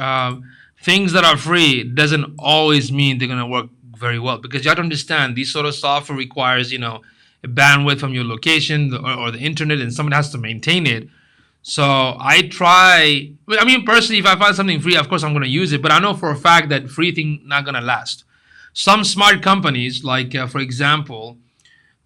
things that are free doesn't always mean they're going to work very well, because you have to understand this sort of software requires a bandwidth from your location or the internet, and someone has to maintain it. So I try. I mean, personally, if I find something free, of course I'm going to use it. But I know for a fact that free thing not going to last. Some smart companies, like for example,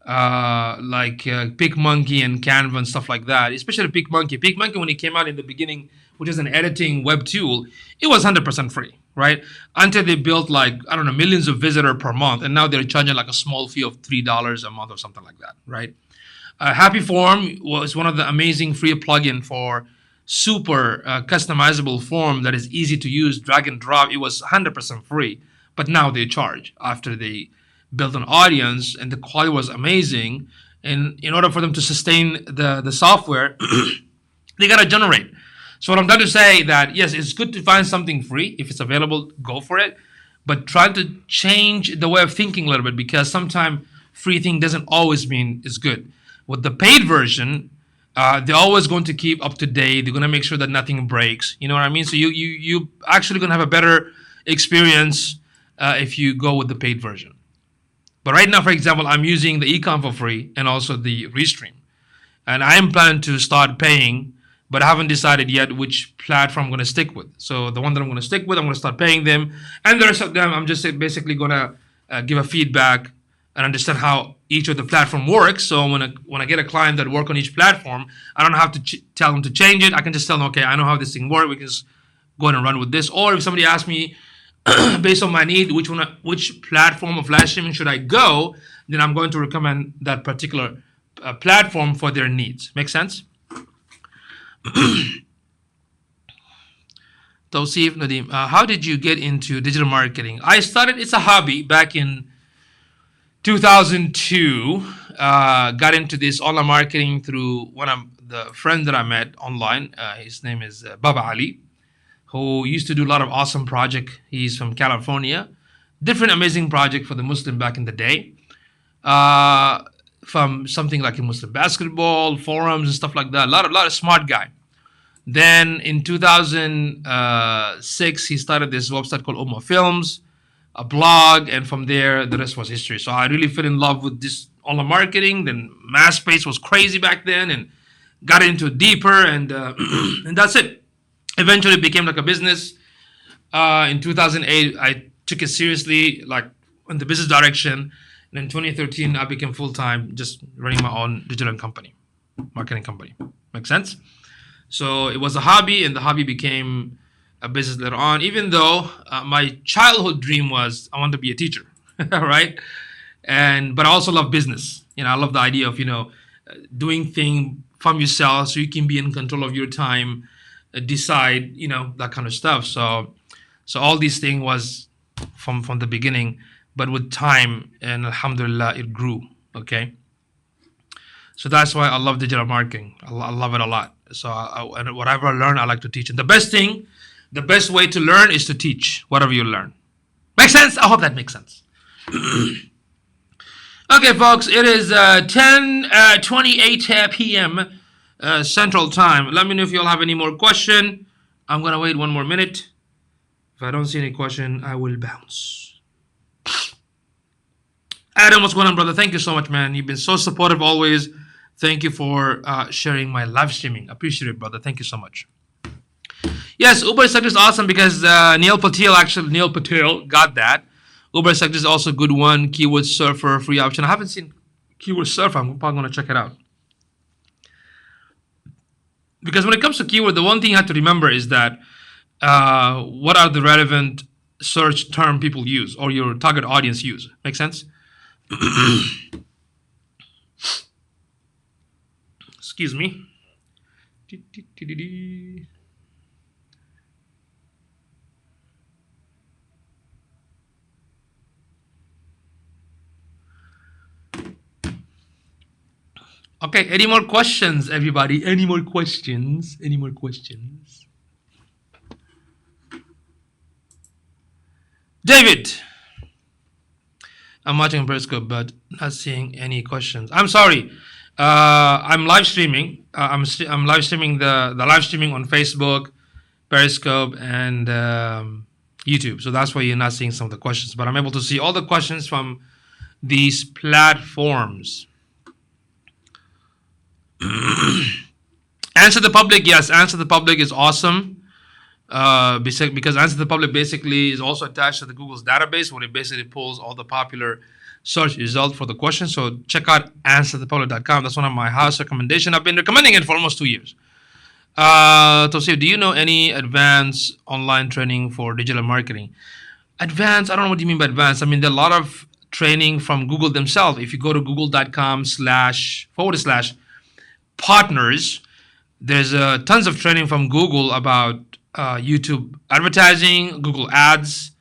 PicMonkey and Canva and stuff like that, especially PicMonkey. PicMonkey, when it came out in the beginning, which is an editing web tool, it was 100% free, right? Until they built millions of visitors per month, and now they're charging like a small fee of $3 a month or something like that, right? Happyform was one of the amazing free plugin for super customizable form that is easy to use, drag and drop. It was 100% free, but now they charge after they built an audience, and the quality was amazing. And in order for them to sustain the software, they gotta generate. So what I'm trying to say that yes, it's good to find something free. If it's available, go for it. But try to change the way of thinking a little bit, because sometimes free thing doesn't always mean it's good. With the paid version, they're always going to keep up to date. They're going to make sure that nothing breaks. You know what I mean? So you actually going to have a better experience if you go with the paid version. But right now, for example, I'm using the Ecom for free and also the Restream. And I am planning to start paying, but I haven't decided yet which platform I'm going to stick with. So the one that I'm going to stick with, I'm going to start paying them. And the rest of them, I'm just basically going to give a feedback and understand how each of the platform works. So when I get a client that work on each platform, I don't have to tell them to change it. I can just tell them, okay, I know how this thing works. We can just go ahead and run with this. Or if somebody asks me, based on my need, which platform of live streaming should I go, then I'm going to recommend that particular platform for their needs. Make sense? Tawsif Nadim, how did you get into digital marketing? I started, it's a hobby back in 2002. Got into this online marketing through one of the friends that I met online. His name is Baba Ali, who used to do a lot of awesome project. He's from California. Different amazing project for the Muslim back in the day. From something like a Muslim basketball, forums and stuff like that. A lot of smart guy. Then in 2006, he started this website called Ummah Films, a blog, and from there, the rest was history. So I really fell in love with this online marketing. Then MySpace was crazy back then, and got into it deeper, and and that's it. Eventually, it became like a business. In 2008, I took it seriously, like in the business direction. And in 2013, I became full-time, just running my own digital company, marketing company. Make sense? So it was a hobby, and the hobby became a business later on. Even though my childhood dream was I want to be a teacher, right? But I also love business. I love the idea of doing things from yourself, so you can be in control of your time, decide, that kind of stuff. So all these things was from the beginning, but with time, and alhamdulillah, it grew. Okay. So that's why I love digital marketing. I love it a lot. So and whatever I learn, I like to teach. And the best way to learn is to teach whatever you learn. Make sense? I hope that makes sense. Okay, folks, it is 10:28 p.m. Central Time. Let me know if you all have any more question. I'm going to wait one more minute. If I don't see any question, I will bounce. Adam, what's going on, brother? Thank you so much, man. You've been so supportive always. Thank you for sharing my live streaming. Appreciate it, brother. Thank you so much. Yes, Uber Sector is awesome because Neil Patel got that. Uber Sector is also a good one. Keyword Surfer, free option. I haven't seen Keyword Surfer. I'm probably going to check it out. Because when it comes to keyword, the one thing you have to remember is that what are the relevant search term people use or your target audience use. Make sense? Excuse me. Okay, any more questions, everybody? Any more questions? Any more questions? David. I'm watching Periscope, but not seeing any questions. I'm sorry. I'm live streaming. I'm live streaming the live streaming on Facebook, Periscope, and YouTube. So that's why you're not seeing some of the questions. But I'm able to see all the questions from these platforms. Answer the Public, yes. Answer the Public is awesome. Because Answer the Public basically is also attached to the Google's database, where it basically pulls all the popular search results for the question. So check out answerthepublic.com. That's one of my house recommendations. I've been recommending it for almost 2 years. Tosif, do you know any advanced online training for digital marketing? Advanced, I don't know what you mean by advanced. I mean, there are a lot of training from Google themselves. If you go to google.com/partners, there's tons of training from Google about YouTube advertising, Google Ads,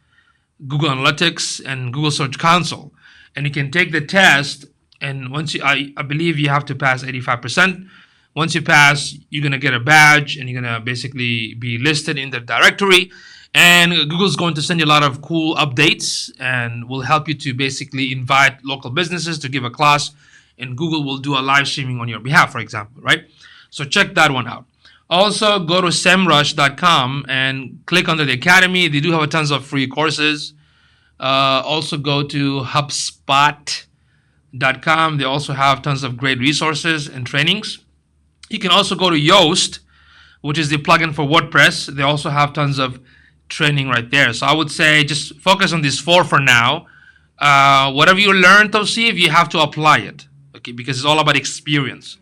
Google Analytics, and Google Search Console. And you can take the test, and once I believe you have to pass 85%. Once you pass, you're going to get a badge, and you're going to basically be listed in the directory. And Google's going to send you a lot of cool updates and will help you to basically invite local businesses to give a class, and Google will do a live streaming on your behalf, for example, right? So check that one out. Also, go to semrush.com and click under the Academy. They do have a tons of free courses. Also go to hubspot.com. They also have tons of great resources and trainings. You can also go to Yoast, which is the plugin for WordPress. They also have tons of training right there. So I would say just focus on these 4 for now. Whatever you learn, Tawsif, you have to apply it, okay? Because it's all about experience.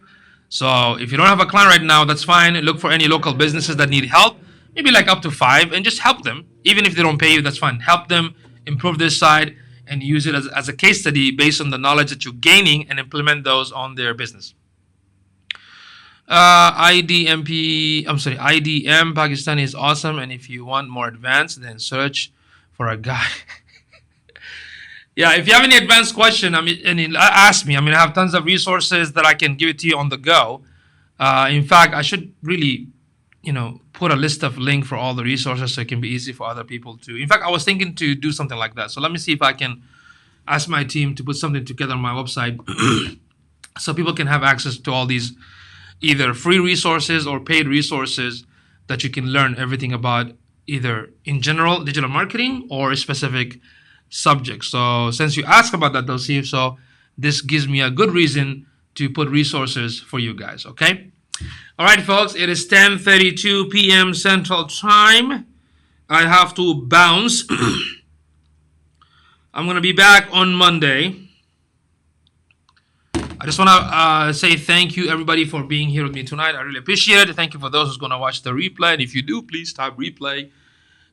So if you don't have a client right now, that's fine. Look for any local businesses that need help, maybe like up to 5, and just help them. Even if they don't pay you, that's fine. Help them improve their side and use it as a case study based on the knowledge that you're gaining, and implement those on their business. IDM Pakistani is awesome, and if you want more advanced, then search for a guy. Yeah, if you have any advanced question, ask me. I have tons of resources that I can give it to you on the go. In fact, I should really, put a list of link for all the resources so it can be easy for other people to. In fact, I was thinking to do something like that. So let me see if I can ask my team to put something together on my website so people can have access to all these either free resources or paid resources that you can learn everything about, either in general digital marketing or a specific subject. So since you asked about that, Dosif, so this gives me a good reason to put resources for you guys. Okay. All right, folks. It is 10:32 p.m. Central Time. I have to bounce. I'm gonna be back on Monday. I just want to say thank you, everybody, for being here with me tonight. I really appreciate it. Thank you for those who's going to watch the replay. And if you do, please type replay.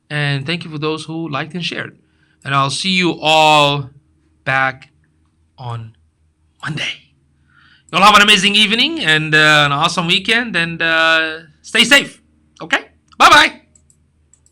And thank you for those who liked and shared. And I'll see you all back on Monday. You'll have an amazing evening and an awesome weekend. And stay safe. Okay? Bye-bye.